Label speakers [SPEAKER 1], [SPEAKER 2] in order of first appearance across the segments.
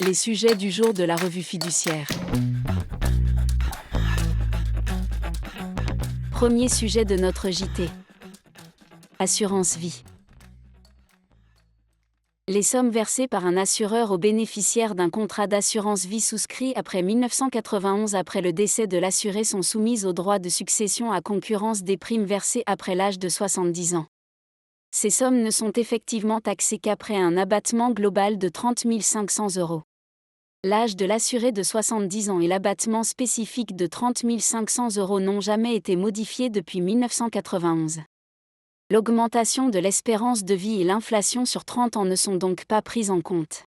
[SPEAKER 1] Les sujets du jour de la revue fiduciaire. Premier sujet de notre JT. Assurance vie. Les sommes versées par un assureur aux bénéficiaires d'un contrat d'assurance vie souscrit après 1991 après le décès de l'assuré sont soumises au droit de succession à concurrence des primes versées après l'âge de 70 ans. Ces sommes ne sont effectivement taxées qu'après un abattement global de 30 500 €. L'âge de l'assuré de 70 ans et l'abattement spécifique de 30 500 € n'ont jamais été modifiés depuis 1991. L'augmentation de l'espérance de vie et l'inflation sur 30 ans ne sont donc pas prises en compte.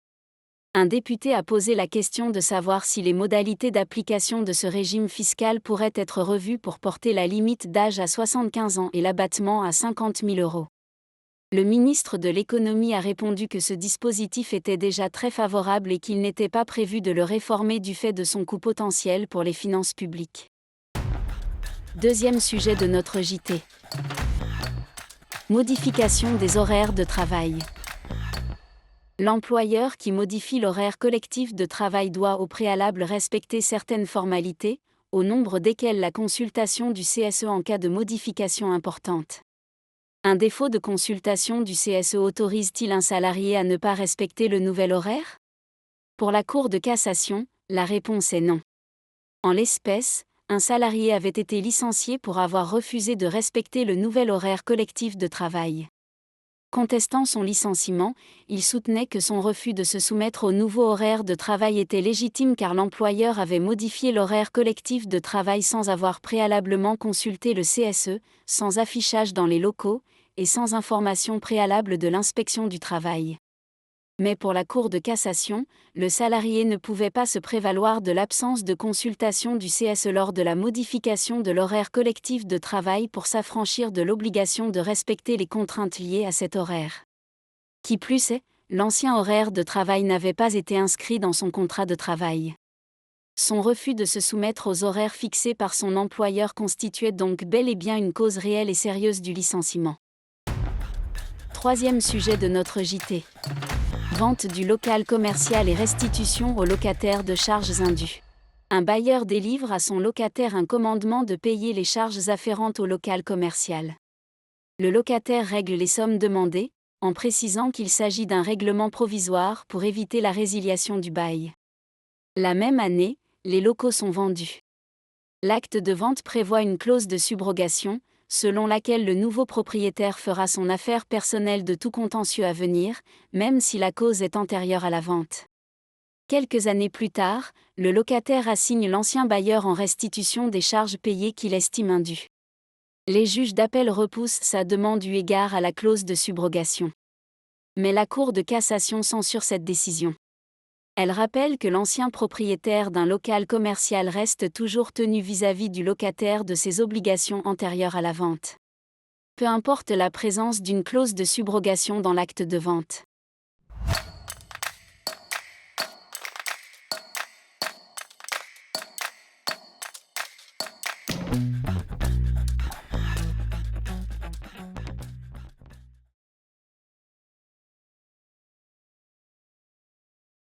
[SPEAKER 1] Un député a posé la question de savoir si les modalités d'application de ce régime fiscal pourraient être revues pour porter la limite d'âge à 75 ans et l'abattement à 50 000 €. Le ministre de l'Économie a répondu que ce dispositif était déjà très favorable et qu'il n'était pas prévu de le réformer du fait de son coût potentiel pour les finances publiques. Deuxième sujet de notre JT. Modification des horaires de travail. L'employeur qui modifie l'horaire collectif de travail doit au préalable respecter certaines formalités, au nombre desquelles la consultation du CSE en cas de modification importante. Un défaut de consultation du CSE autorise-t-il un salarié à ne pas respecter le nouvel horaire ? Pour la Cour de cassation, la réponse est non. En l'espèce, un salarié avait été licencié pour avoir refusé de respecter le nouvel horaire collectif de travail. Contestant son licenciement, il soutenait que son refus de se soumettre au nouveau horaire de travail était légitime car l'employeur avait modifié l'horaire collectif de travail sans avoir préalablement consulté le CSE, sans affichage dans les locaux, et sans information préalable de l'inspection du travail. Mais pour la Cour de cassation, le salarié ne pouvait pas se prévaloir de l'absence de consultation du CSE lors de la modification de l'horaire collectif de travail pour s'affranchir de l'obligation de respecter les contraintes liées à cet horaire. Qui plus est, l'ancien horaire de travail n'avait pas été inscrit dans son contrat de travail. Son refus de se soumettre aux horaires fixés par son employeur constituait donc bel et bien une cause réelle et sérieuse du licenciement. Troisième sujet de notre JT. Vente du local commercial et restitution aux locataires de charges indues. Un bailleur délivre à son locataire un commandement de payer les charges afférentes au local commercial. Le locataire règle les sommes demandées, en précisant qu'il s'agit d'un règlement provisoire pour éviter la résiliation du bail. La même année, les locaux sont vendus. L'acte de vente prévoit une clause de subrogation, selon laquelle le nouveau propriétaire fera son affaire personnelle de tout contentieux à venir, même si la cause est antérieure à la vente. Quelques années plus tard, le locataire assigne l'ancien bailleur en restitution des charges payées qu'il estime indues. Les juges d'appel repoussent sa demande eu égard à la clause de subrogation. Mais la Cour de cassation censure cette décision. Elle rappelle que l'ancien propriétaire d'un local commercial reste toujours tenu vis-à-vis du locataire de ses obligations antérieures à la vente. Peu importe la présence d'une clause de subrogation dans l'acte de vente.